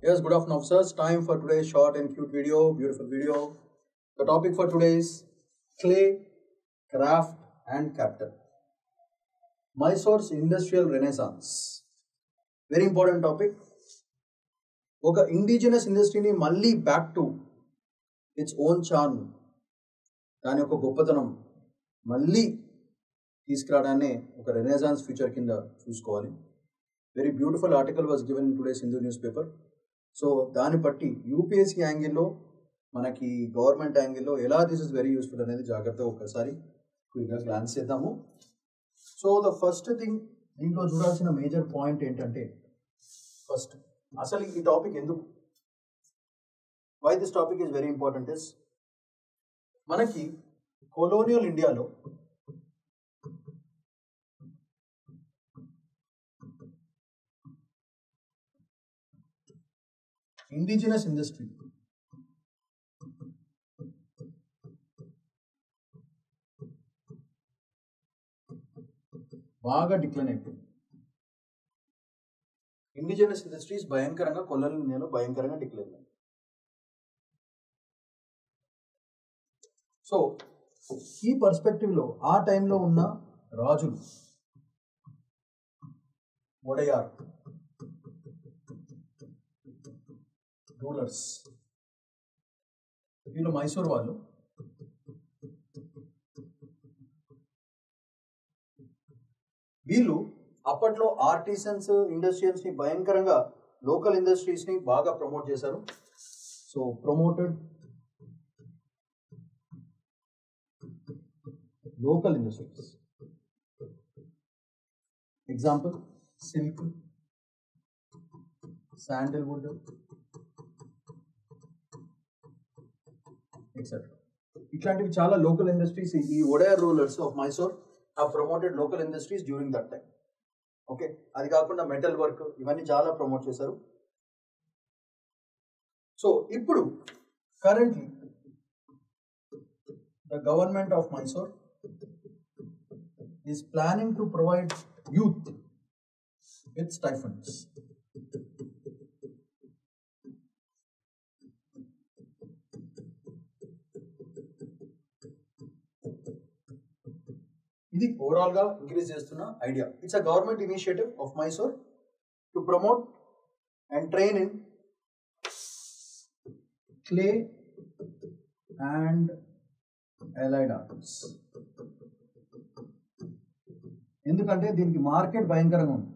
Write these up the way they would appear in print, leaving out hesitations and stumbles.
Yes, good afternoon, officers. Time for today's short and cute video, beautiful video. The topic for today is clay, craft and capital. Mysore's industrial renaissance. Very important topic. ఒక indigenous ఇండస్ట్రీని మళ్ళీ back to its own charm, దాని యొక్క గొప్పతనం మళ్ళీ తీసుకురావడాన్ని ఒక Renaissance future కింద చూసుకోవాలి. Very beautiful article was given in today's Hindu news paper. So దాన్ని బట్టి యూపీఎస్సీ యాంగిల్లో మనకి గవర్నమెంట్ యాంగిల్లో ఎలా దిస్ ఇస్ వెరీ యూస్ఫుల్ అనేది జాగ్రత్తగా ఒకసారి క్విక్గా గ్లాన్స్ చేద్దాము. సో ద ఫస్ట్ థింగ్ దీంట్లో చూడాల్సిన మేజర్ పాయింట్ ఏంటంటే, ఫస్ట్ అసలు ఈ టాపిక్ ఎందుకు, why this topic is very important is, మనకి కొలోనియల్ ఇండియాలో ఇండిజినస్ ఇండస్ట్రీ బాగా డిక్లైన్ అయిపోయింది. ఇండిజినస్ ఇండస్ట్రీస్ భయంకరంగా కొలోనియల్ ఇండియాలో భయంకరంగా డిక్లైన్ అయ్యాయి. సో ఈ పర్స్పెక్టివ్లో ఆ టైంలో ఉన్న రాజులు, వడయార్ రూలర్స్, వీళ్ళు మైసూర్ వాళ్ళు, వీళ్ళు అప్పట్లో ఆర్టిసన్స్ ఇండస్ట్రియల్స్ని భయంకరంగా, లోకల్ ఇండస్ట్రీస్ని బాగా ప్రమోట్ చేశారు. So promoted local industries. Example silk, sandalwood etcetera. ఇట్లాంటివి చాలా లోకల్ ఇండస్ట్రీస్ ఈ Wodeyar rulers of Mysore have promoted local industries during that time. Okay, అది కాకుండా మెటల్ వర్క్ ఇవన్నీ చాలా ప్రమోట్ చేశారు. సో ఇప్పుడు currently the government of Mysore is planning to provide youth with stipends. ఇది ఓవరాల్ గా ఇంక్రీజ్ చేస్తున్న idea. It's a government initiative of Mysore to promote and train in clay and allied arts. ఎందుకంటే దీనికి market భయంకరంగా ఉంది.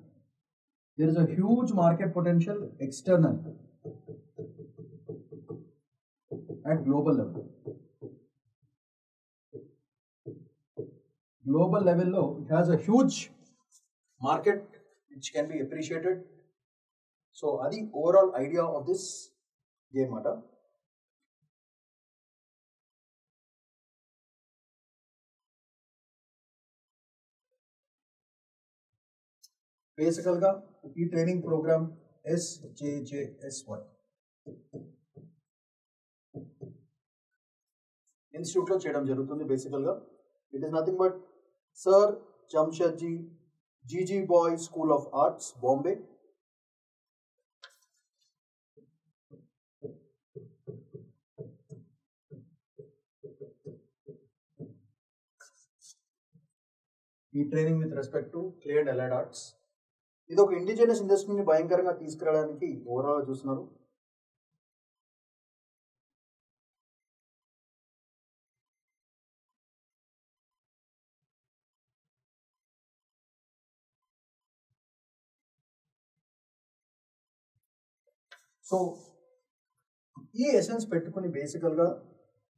There is a huge market potential external at global level. Global level low, it has a huge market which can be appreciated. So adi overall idea of this game ata. Basically ga ee training program SJJSY institute lo cheyadam jarugutundi. Basically ga it is nothing but Sir Jamshedji GG Boy School of Arts, Bombay. ఈ training with respect to clay and allied arts. ఇది ఒక indigenous ఇండస్ట్రీని భయంకరంగా తీసుకురావడానికి overall చూస్తున్నారు. So ఈ essence పెట్టుకుని బేసికల్గా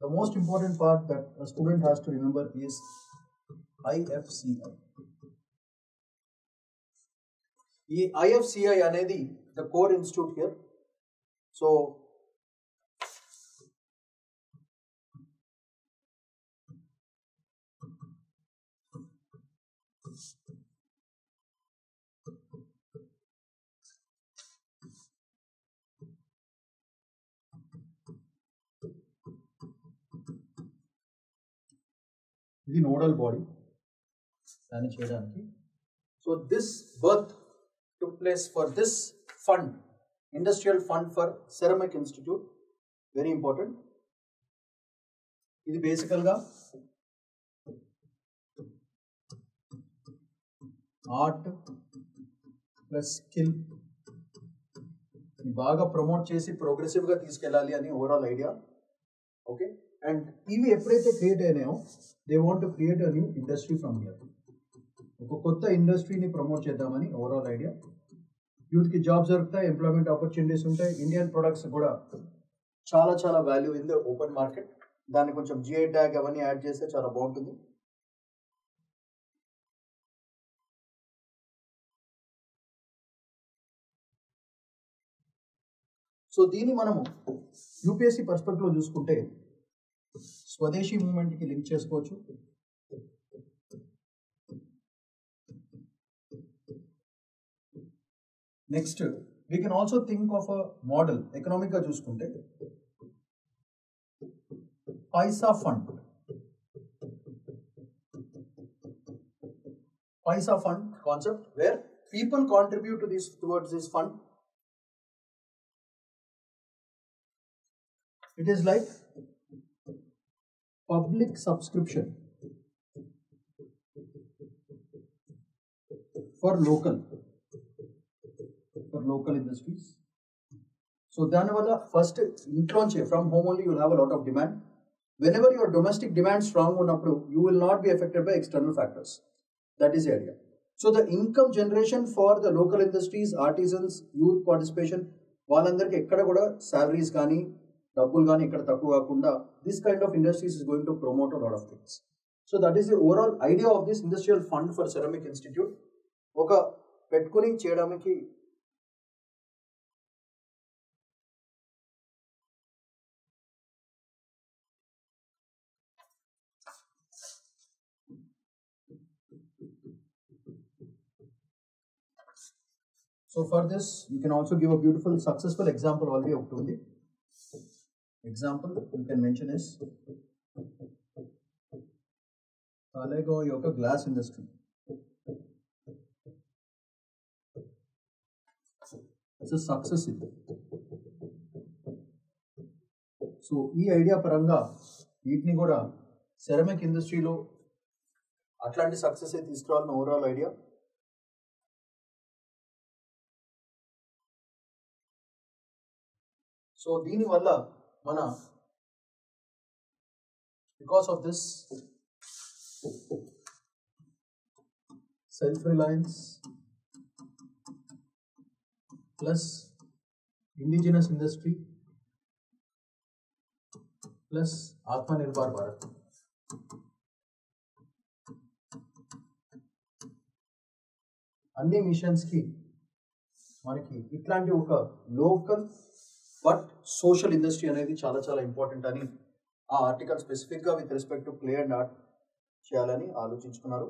the most important part that the student has to remember is IFCI. ఈ IFCI అనేది the core institute here. So ఇది నోడల్ బాడీ దాన్ని చేయడానికి. So this birth took place for this fund Industrial Fund for Ceramic Institute, very important. ఇది బేసికల్గా art plus skill బాగా promote చేసి ప్రోగ్రెసివ్గా తీసుకెళ్ళాలి అని ఓవరాల్ ఐడియా. ఓకే, అండ్ ఇవి ఎప్పుడైతే క్రియేట్ అయినాయో they want to create a new industry from here. ఒక కొత్త ఇండస్ట్రీని ప్రమోట్ చేద్దామని ఓవరాల్ ఐడియా. యూత్కి జాబ్స్ దొరుకుతాయి, ఎంప్లాయ్మెంట్ ఆపర్చునిటీస్ ఉంటాయి, ఇండియన్ ప్రొడక్ట్స్ కూడా చాలా చాలా value in the open market. దాన్ని కొంచెం జిఐ ట్యాగ్ అవన్నీ యాడ్ చేస్తే చాలా బాగుంటుంది. సో దీన్ని మనము యూపీఎస్సీ పర్స్పెక్టివ్లో చూసుకుంటే స్వదేశీ మూవ్మెంట్కి లింక్ చేసుకోవచ్చు. Next we can also think of a model ఎకనామిక్గా చూసుకుంటే paisa fund. Paisa fund concept where people contribute to this towards this fund. It is like public subscription for local industries. So దానివల్ల first ఇంట్లోంచే from home only you have a lot of demand. Whenever your domestic demand strong ఉన్నప్పుడు you will not be affected by external factors. That is the idea. So the income generation for the local industries, artisans, youth participation, వాళ్ళందరికీ ఎక్కడ కూడా salaries కానీ డబ్బులు కానీ ఇక్కడ తక్కువ కాకుండా this kind of industries is going to promote a lot of things. So that is the overall idea of this industrial fund for ceramic institute. ఒక పెట్టుకుని చేయడానికి So for this, you can also give a beautiful successful example already up to the example you can mention is Talego Yoga glass industry. It's a success. So ఈ idea పరంగా వీటిని కూడా ceramic ఇండస్ట్రీలో అట్లాంటి success తీసుకురావాలని overall idea. So దీనివల్ల మన because of this self Reliance plus indigenous industry plus Atmanirbhar Bharat, అన్ని మిషన్స్కి మనకి ఇట్లాంటి ఒక లోకల్ బట్ సోషల్ ఇండస్ట్రీ అనేది చాలా చాలా ఇంపార్టెంట్ అని ఆ ఆర్టికల్ స్పెసిఫిక్గా with respect to clay and art చేయాలని ఆలోచించుకున్నారు.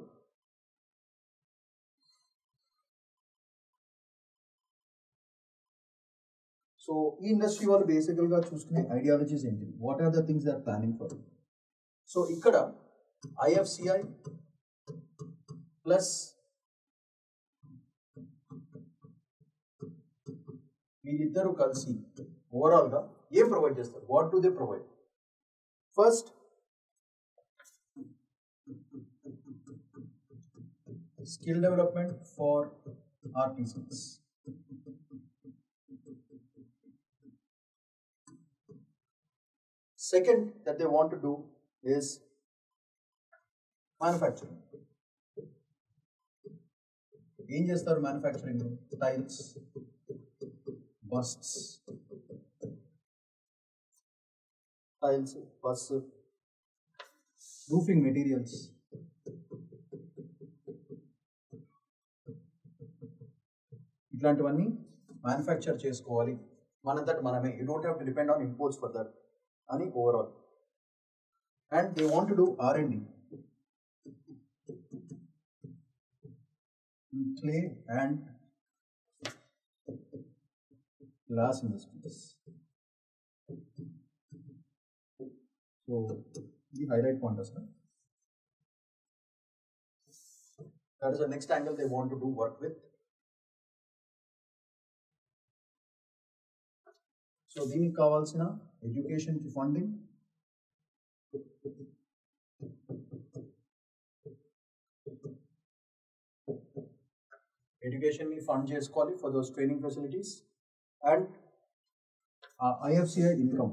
సో ఈ ఇండస్ట్రీ వాళ్ళు బేసికల్గా చూసుకునే ఐడియాలజీస్ ఏంటి, what are the things they are planning for. So ఇక్కడ ఐఎఫ్సిఐ ప్లస్ వీళ్ళిద్దరూ కలిసి ఓవరాల్గా ఏం ప్రొవైడ్ చేస్తారు, what do they provide. First skill development for artisans. Second that they want to do is manufacturing. ఏం చేస్తారు manufacturing? Tiles, busts, roofing materials, ఇట్లాంటివన్నీ manufacture చేసుకోవాలి మనంతట మనమే. You don't have to depend on imports for that అని overall. And they want to do R&D in clay and glass industries. So the highlight pointers, that is the next angle they want to do work with. So దీనికి కావాల్సిన ఎడ్యుకేషన్కి funding, ఎడ్యుకేషన్ని fund చేసుకోవాలి for those training facilities, and IFCI income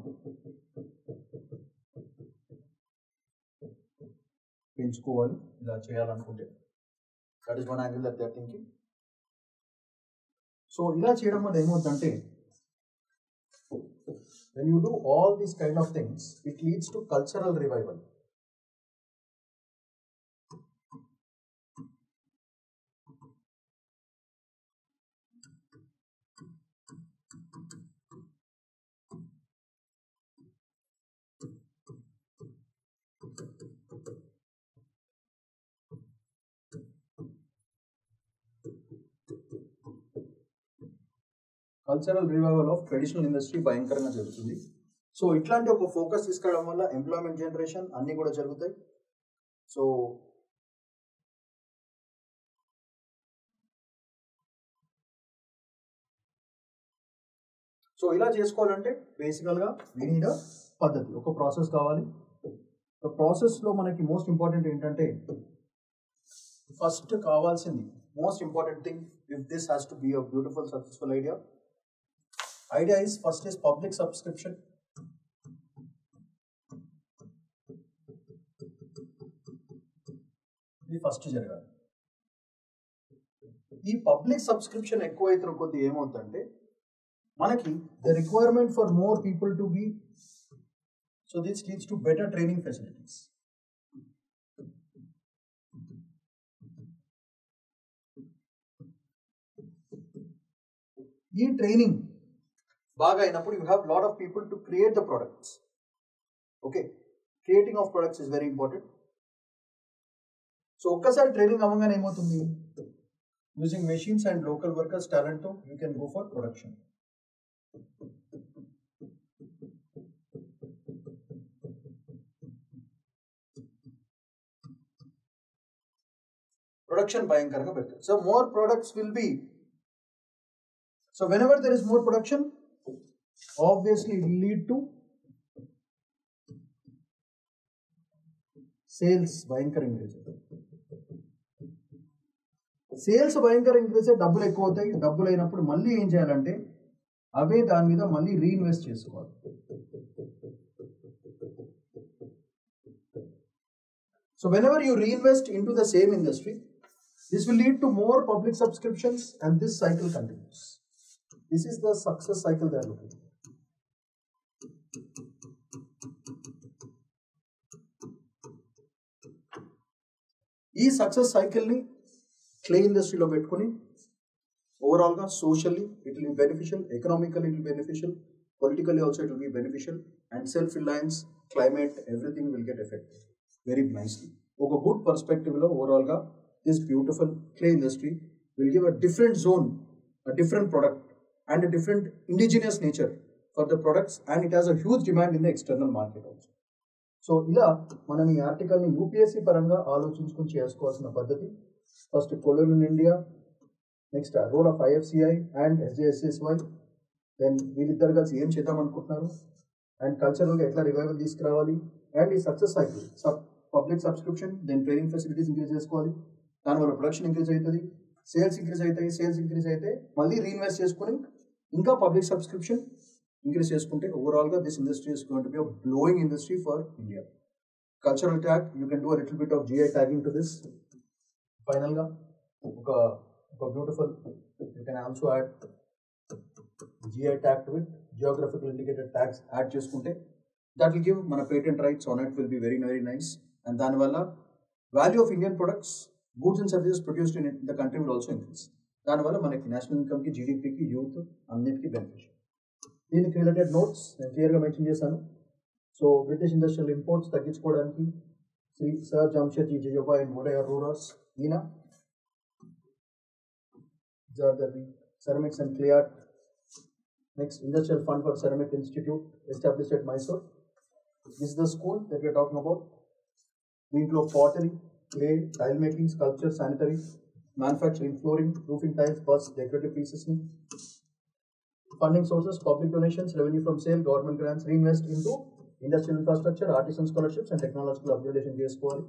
పెంచుకోవాలి ఇలా చేయాలనుకుంటే. That is one angle that they are thinking. So ఇలా చేయడం వల్ల ఏమవుతుందంటే when you do all these kind of things, it leads to cultural revival. Cultural revival of traditional industry భయంకరంగా జరుగుతుంది. So ఇట్లాంటి ఒక ఫోకస్ తీసుకోవడం వల్ల ఎంప్లాయ్మెంట్ జనరేషన్ అన్నీ కూడా జరుగుతాయి. సో ఇలా చేసుకోవాలంటే బేసికల్గా వీ నీడ్ పద్ధతి, ఒక ప్రాసెస్ కావాలి. సో ప్రాసెస్లో మనకి మోస్ట్ ఇంపార్టెంట్ ఏంటంటే, ఫస్ట్ కావాల్సింది most important thing if this has to be a beautiful successful idea is first is public subscription. ఇది ఫస్ట్ జరగాలి. ఈ పబ్లిక్ సబ్స్క్రిప్షన్ ఎక్కువ అయితే కొద్ది ఏమవుతుందంటే మనకి the requirement for more people to be, so this leads to better training facilities. ఈ training బాగా అయినప్పుడు you have lot of people to create the products. Okay, creating of products is very important. So ఒక్కసారి training అవ్వగానే ఏమవుతుంది, using machines and local workers టాలెంట్తో you can go for production. Production భయంకరంగా పెరుగుతుంది. So more products will be, so whenever there is more production, obviously it will lead to sales భయంకర increase. Sales భయంకర increase, డబ్బులు ఎక్కువ అవుతాయి. డబ్బులు అయినప్పుడు మళ్ళీ ఏం చేయాలంటే అవే దాని మీద మళ్ళీ రీఇన్వెస్ట్ చేసుకోవాలి. So whenever you reinvest into the same industry, this will lead to more public subscriptions and this cycle continues. This is the success cycle they are looking at. ఈ సక్సెస్ సైకిల్ని క్లే ఇండస్ట్రీలో పెట్టుకుని ఓవరాల్గా socially it will B beneficial, economically it will B beneficial, politically also it will B beneficial, and self Reliance, climate, everything will get affected very nicely. ఒక good పర్స్పెక్టివ్లో ఓవరాల్గా this beautiful clay industry will give a different zone, a different product and a different indigenous nature for the products, and it has a huge demand in the external market also. So ఇలా మనం ఈ ఆర్టికల్ని UPSC పరంగా ఆలోచించుకుని చేసుకోవాల్సిన పద్ధతి. First colon in India, next role of IFCI and SJSSY, then వీళ్ళిద్దరు కలిసి ఏం చేద్దాం అనుకుంటున్నారు, అండ్ కల్చరల్గా ఎట్లా రివైవల్ తీసుకురావాలి, అండ్ ఈ success cycle public subscription, then training facilities increase చేసుకోవాలి, దానివల్ల ప్రొడక్షన్ ఇంక్రీజ్ అవుతుంది, సేల్స్ ఇంక్రీజ్ అవుతాయి, సేల్స్ ఇంక్రీజ్ అయితే మళ్ళీ రీఇన్వెస్ట్ చేసుకుని ఇంకా పబ్లిక్ సబ్స్క్రిప్షన్ ఇంక్రీజ్ చేసుకుంటే ఓవరాల్గా this industry is going to be a glowing industry for India. Cultural tag, you can do a little bit of GI tagging to this. ఫైనల్గా ఒక beautiful, you can also add GI tag to it, geographical indicated tags add చేసుకుంటే that will give మన patent rights on it will be very very nice. And దానివల్ల value of Indian products, goods and services produced in the country will also increase. దానివల్ల మనకి national ఇన్కమ్కి, జీడిపికి, youth అన్నిటికీ beneficial. దీనికి related notes నేను క్లియర్గా mention చేశాను. So British industrial imports తగ్గించుకోవడానికి Shri sir Jamshedji జిజోబా and వోడయార్ రూరర్స్, ఈయన ceramics and clay art. Next, Industrial Fund for Ceramic Institute established at Mysore. This is the school that we are talking about. We include pottery, clay, tile making, sculpture, sanitary, manufacturing, flooring, roofing tiles, bus, decorative pieces. funding sources, public donations, revenue from sale, government grants, reinvest into industrial infrastructure, artisan scholarships, and technological upgradation చేసుకోవాలి.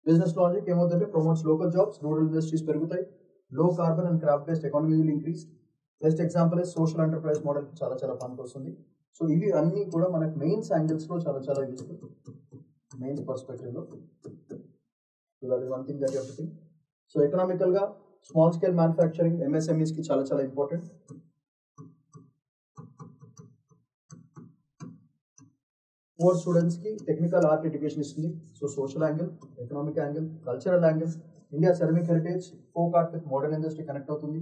Business logic ఏమవుతుందంటే promotes local jobs, rural industries పెరుగుతాయి, low carbon and craft based economy will increase. Best example is social enterprise model చాలా చాలా పనికి వస్తుంది. So ఇవి అన్ని కూడా మనకు మెయిన్స్ యాంగిల్స్ లో చాలా చాలా యూస్ఫుల్, మెయిన్స్ పర్స్పెక్టివ్ లో. So that is one thing that you have to think. So economical గా స్మాల్ స్కేల్ మ్యానుఫ్యాక్చరింగ్ ఎంఎస్ఎంఈస్ కి చాలా చాలా ఇంపార్టెంట్. పూర్ స్టూడెంట్స్ కి టెక్నికల్ ఆర్ట్ ఎడ్యుకేషన్ ఇస్తుంది. So social angle, economic angle, cultural angle, India ceramic heritage, folk art with modern industry connect అవుతుంది.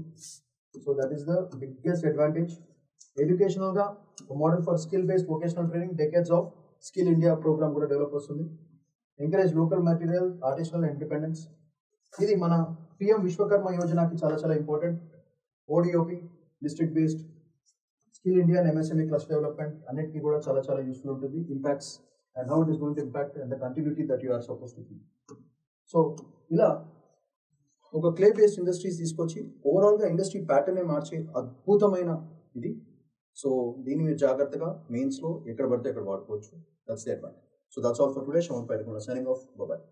So that is the biggest advantage. Educational గా model for skill based vocational training, decades of skill India programme కూడా develop వస్తుంది. Encourage local material, artisanal independence. ఇది మన PM Vishwakarma యోజనకి చాలా చాలా important. ODOP, district based skill India and MSME cluster development అన్నిటికీ కూడా చాలా చాలా యూస్ఫుల్ ఉంటుంది. Impacts and how it is going to impact and the continuity that you are suppose to keep. So ఇలా ఒక క్లే బేస్డ్ ఇండస్ట్రీస్ తీసుకొచ్చి ఓవరాల్గా industry ప్యాటర్నే మార్చే అద్భుతమైన ఇది. సో దీన్ని మీరు జాగ్రత్తగా మెయిన్స్లో ఎక్కడ పడితే అక్కడ వాడుకోవచ్చు. That's the advantage. So that's all for today. Shravan Paidikonda signing off. Bye.